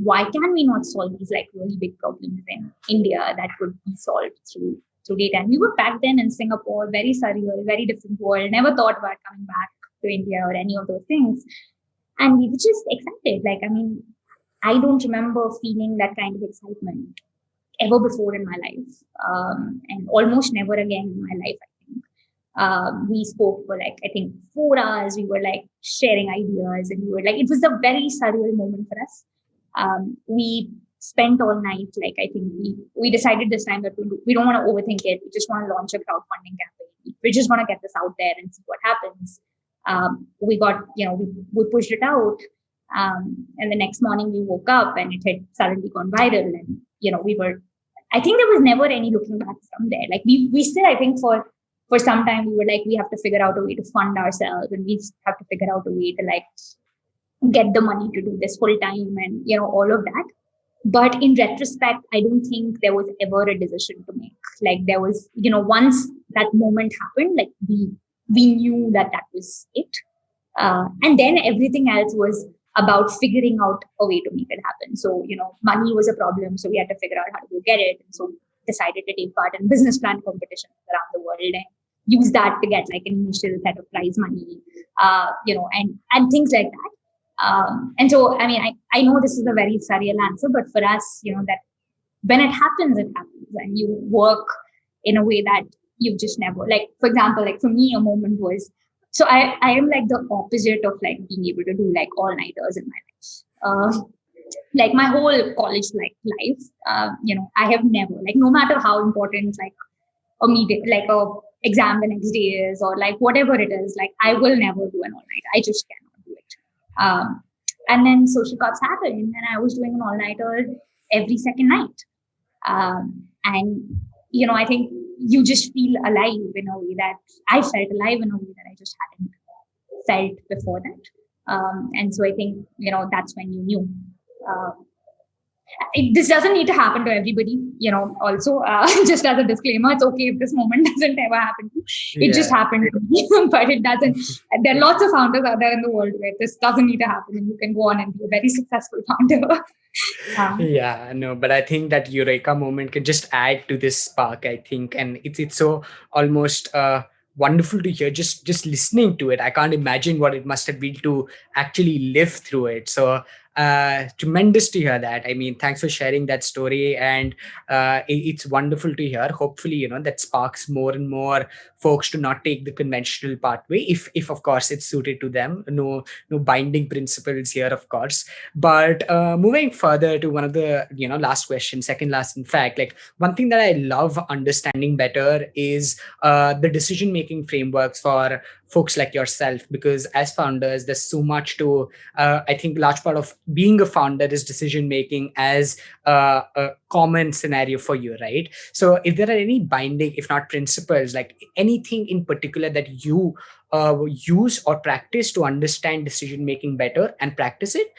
why can we not solve these really big problems in India that could be solved through data? And we were back then in Singapore, very surreal, very different world, never thought about coming back to India or any of those things. And we were just excited. I don't remember feeling that kind of excitement ever before in my life, and almost never again in my life, I think. We spoke for I think 4 hours. We were sharing ideas, and we were it was a very surreal moment for us. We spent all night. I think we decided this time that we don't want to overthink it. We just want to launch a crowdfunding campaign. We just want to get this out there and see what happens. We got, we pushed it out. And the next morning we woke up and it had suddenly gone viral. And, I think there was never any looking back from there. We still, I think for some time we were we have to figure out a way to fund ourselves, and we have to figure out a way to get the money to do this full time and, all of that. But in retrospect, I don't think there was ever a decision to make. There was, once that moment happened, we knew that was it. And then everything else was about figuring out a way to make it happen. So, money was a problem. So we had to figure out how to go get it. And so decided to take part in business plan competitions around the world and use that to get an initial set of prize money, and things like that. And so, I know this is a very surreal answer, but for us, that when it happens, and you work in a way that you've just never, for example, for me, a moment was, so I am the opposite of being able to do all-nighters in my life. My whole college life, I have never, no matter how important a meeting, a exam the next day is, or whatever it is, I will never do an all-nighter. I just cannot do it. And then SocialCops happened, and I was doing an all-nighter every second night. And, I think you just feel alive in a way that I felt alive in a way that I just hadn't felt before that. And so I think, that's when you knew. This doesn't need to happen to everybody, also, just as a disclaimer, it's okay if this moment doesn't ever happen to you. It just happened to me, but it doesn't. There are lots of founders out there in the world where this doesn't need to happen, and you can go on and be a very successful founder. Yeah, no, but I think that eureka moment can just add to this spark, I think. And it's so almost wonderful to hear just listening to it. I can't imagine what it must have been to actually live through it. So tremendous to hear that. Thanks for sharing that story, and it's wonderful to hear. Hopefully, that sparks more and more folks to not take the conventional pathway, if of course it's suited to them. No binding principles here, of course. But moving further to one of the last question, second last, in fact, one thing that I love understanding better is the decision making frameworks for folks like yourself, because as founders, there's so much to I think large part of being a founder is decision making as a common scenario for you, right? So if there are any binding, if not principles, anything in particular that you use or practice to understand decision making better and practice it,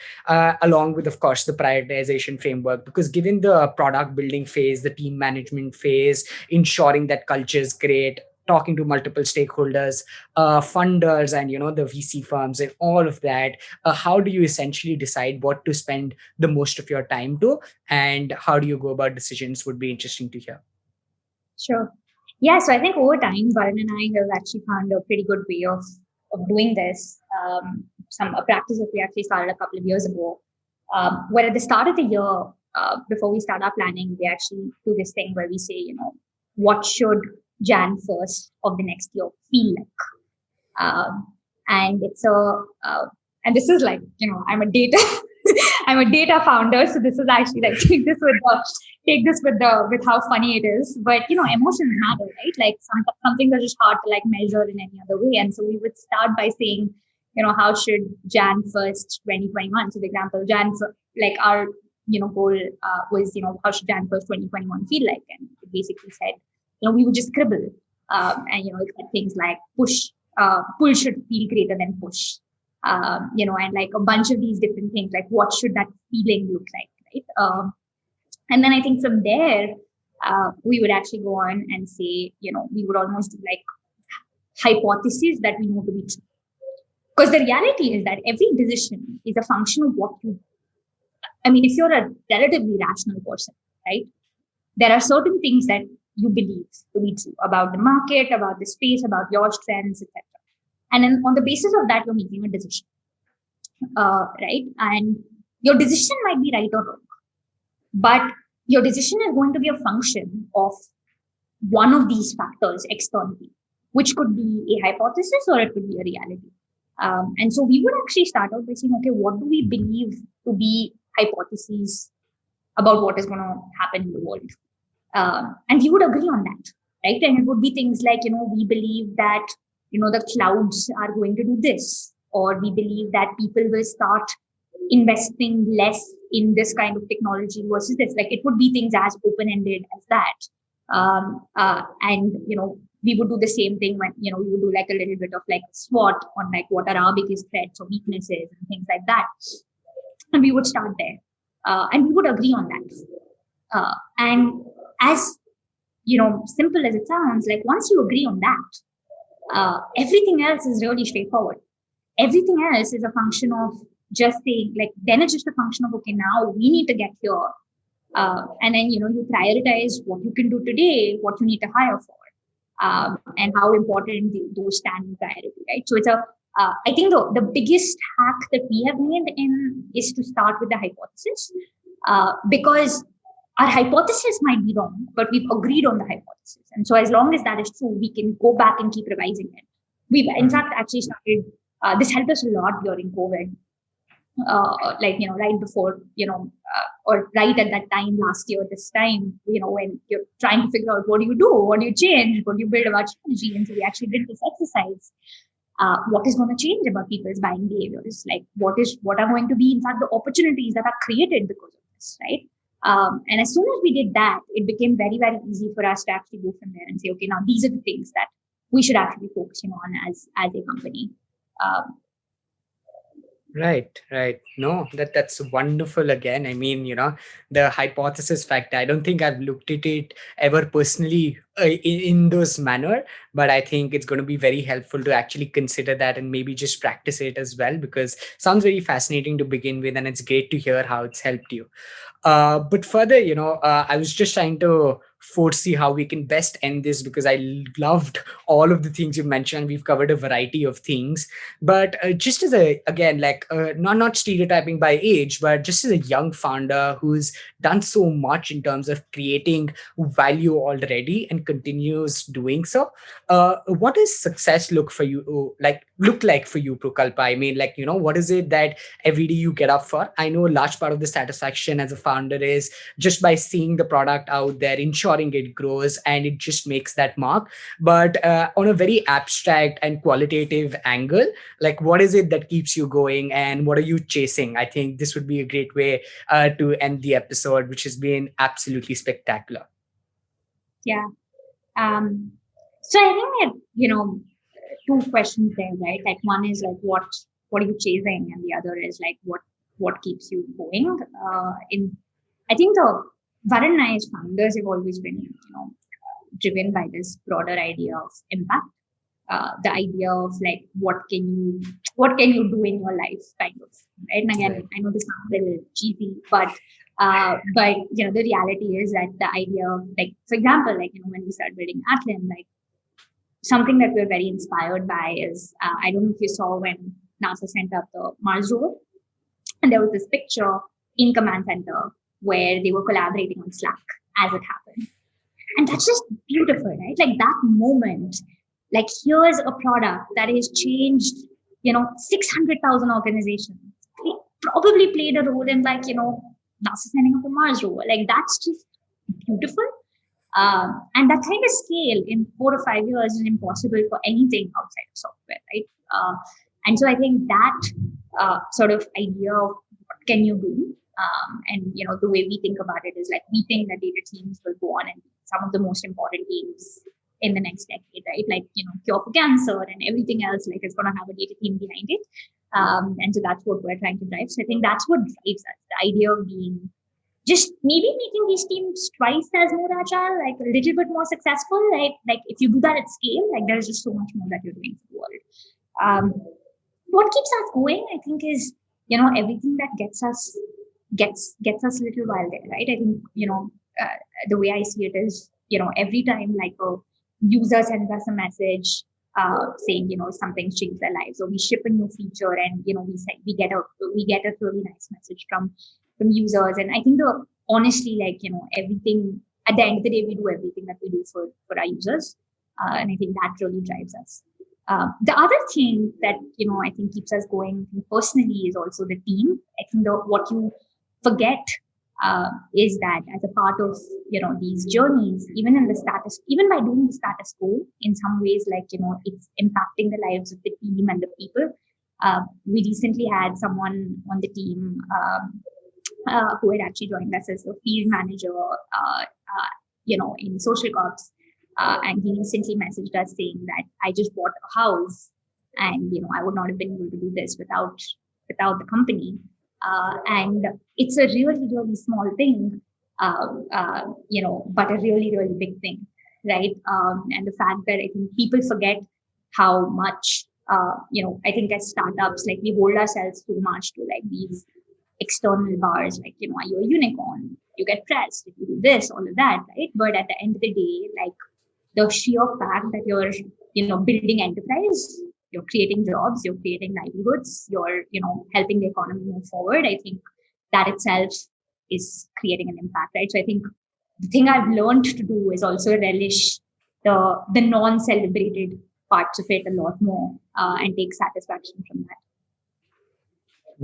along with, of course, the prioritization framework. Because given the product building phase, the team management phase, ensuring that culture is great, talking to multiple stakeholders, funders, and the VC firms and all of that, how do you essentially decide what to spend the most of your time to, and how do you go about decisions? Would be interesting to hear. Sure. Yeah, so I think over time, Varun and I have actually found a pretty good way of doing this. A practice that we actually started a couple of years ago, where at the start of the year, before we start our planning, we actually do this thing where we say, what should Jan 1st of the next year feel like? And it's and this is like, I'm a data, I'm a data founder, so this is actually like take this with how funny it is. But emotions matter, right? Like something that's just hard to like measure in any other way. And so we would start by saying, how should Jan 1st, 2021? So, for example, like our goal was, how should Jan 1st, 2021 feel like? And it basically said, we would just scribble, and it said things like pull should feel greater than push. And like a bunch of these different things, like what should that feeling look like, right? And then I think from there, we would actually go on and say, we would almost do like hypotheses that we know to be true. Because the reality is that every decision is a function of what you, if you're a relatively rational person, right? There are certain things that you believe to be true about the market, about the space, about your strengths, etc. And then on the basis of that, you're making a decision, right? And your decision might be right or wrong, but your decision is going to be a function of one of these factors externally, which could be a hypothesis or it could be a reality. And so we would actually start out by saying, okay, what do we believe to be hypotheses about what is going to happen in the world? And we would agree on that, right? And it would be things like, we believe that, the clouds are going to do this, or we believe that people will start investing less in this kind of technology versus this. Like it would be things as open-ended as that. And, we would do the same thing when, we would do like a little bit of like SWOT on like what are our biggest threats or weaknesses and things like that. And we would start there. And we would agree on that. And as, simple as it sounds, like once you agree on that, everything else is really straightforward. Everything else is a function of just saying, like, then it's just a function of, okay, now we need to get here. And then, you prioritize what you can do today, what you need to hire for, and how important those stand in priority, right? So it's I think the biggest hack that we have made is to start with the hypothesis, because our hypothesis might be wrong, but we've agreed on the hypothesis. And so as long as that is true, we can go back and keep revising it. We've, in fact, actually started, this helped us a lot during COVID. Right before, or right at that time last year, this time, when you're trying to figure out what do you do, what do you change, what do you build about strategy. And so we actually did this exercise. What is going to change about people's buying behaviors? Like what are going to be, in fact, the opportunities that are created because of this, right? And as soon as we did that, it became very, very easy for us to actually go from there and say, okay, now these are the things that we should actually be focusing on as a company. Right. No, that's wonderful. Again, the hypothesis factor, I don't think I've looked at it ever personally in those manner, but I think it's going to be very helpful to actually consider that and maybe just practice it as well, because it sounds very fascinating to begin with, and it's great to hear how it's helped you. But further, I was just trying to foresee how we can best end this, because I loved all of the things you mentioned. We've covered a variety of things, but just as not stereotyping by age, but just as a young founder who's done so much in terms of creating value already and continues doing so, what does success look like for you, Prukalpa? What is it that every day you get up for? I know a large part of the satisfaction as a founder is just by seeing the product out there, ensuring it grows and it just makes that mark. But on a very abstract and qualitative angle, like what is it that keeps you going and what are you chasing? I think this would be a great way to end the episode, which has been absolutely spectacular. Yeah. So I think that, two questions there, right? Like one is like what are you chasing, and the other is like what keeps you going. In I think the Varun and I as founders have always been, driven by this broader idea of impact. The idea of like what can you do in your life, kind of, right? And again, Right. I know this sounds a little cheesy, but the reality is that the idea of, like, for example, like, when we started building Atlan, like, something that we're very inspired by is, I don't know if you saw when NASA sent up the Mars rover, and there was this picture in command center where they were collaborating on Slack as it happened. And that's just beautiful, right? Like that moment, like here's a product that has changed, 600,000 organizations. It probably played a role in, like, NASA sending up the Mars rover. Like that's just beautiful. And that kind of scale in 4 or 5 years is impossible for anything outside of software, right? And so I think that sort of idea of what can you do, and the way we think about it is like we think that data teams will go on and be some of the most important teams in the next decade, right? Like cure for cancer and everything else, like it's going to have a data team behind it, and so that's what we're trying to drive. So I think that's what drives us, the idea of being just maybe making these teams twice as more agile, like a little bit more successful. Like if you do that at scale, like there's just so much more that you're doing for the world. What keeps us going, I think, is everything that gets us a little while there, right? I think the way I see it is every time like a user sends us a message saying something's changed their lives, or we ship a new feature and we get a really nice message from users. And I think honestly, like everything at the end of the day, we do everything that we do for our users, and I think that really drives us. The other thing that I think keeps us going personally is also the team. I think what you forget is that as a part of these journeys, even by doing the status quo, in some ways, like it's impacting the lives of the team and the people. We recently had someone on the team who had actually joined us as a field manager, in SocialCops, and he recently messaged us saying that I just bought a house, and I would not have been able to do this without the company. And it's a really, really small thing, but a really, really big thing, right? And the fact that I think people forget how much, I think as startups, like we hold ourselves too much to like these external bars, like, are you a unicorn? You get pressed if you do this, all of that, right? But at the end of the day, like the sheer fact that you're, building enterprise, you're creating jobs, you're creating livelihoods, you're, helping the economy move forward. I think that itself is creating an impact, right? So I think the thing I've learned to do is also relish the non-celebrated parts of it a lot more, and take satisfaction from that.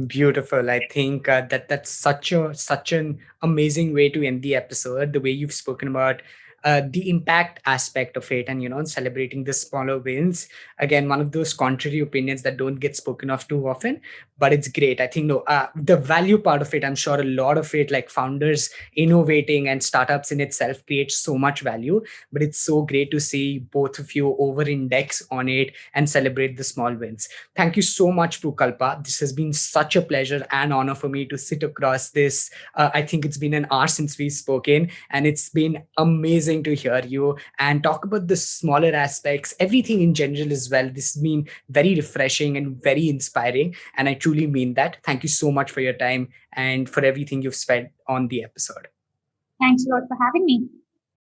Beautiful. I think that's such an amazing way to end the episode. The way you've spoken about the impact aspect of it, and celebrating the smaller wins. Again, one of those contrary opinions that don't get spoken of too often, but it's great. I think the value part of it, I'm sure a lot of it, like founders innovating and startups in itself, creates so much value. But it's so great to see both of you over-index on it and celebrate the small wins. Thank you so much, Prukalpa. This has been such a pleasure and honor for me to sit across this. I think it's been an hour since we've spoken, and it's been amazing to hear you and talk about the smaller aspects, everything in general as well. This has been very refreshing and very inspiring, and I truly mean that. Thank you so much for your time and for everything you've spent on the episode. Thanks a lot for having me.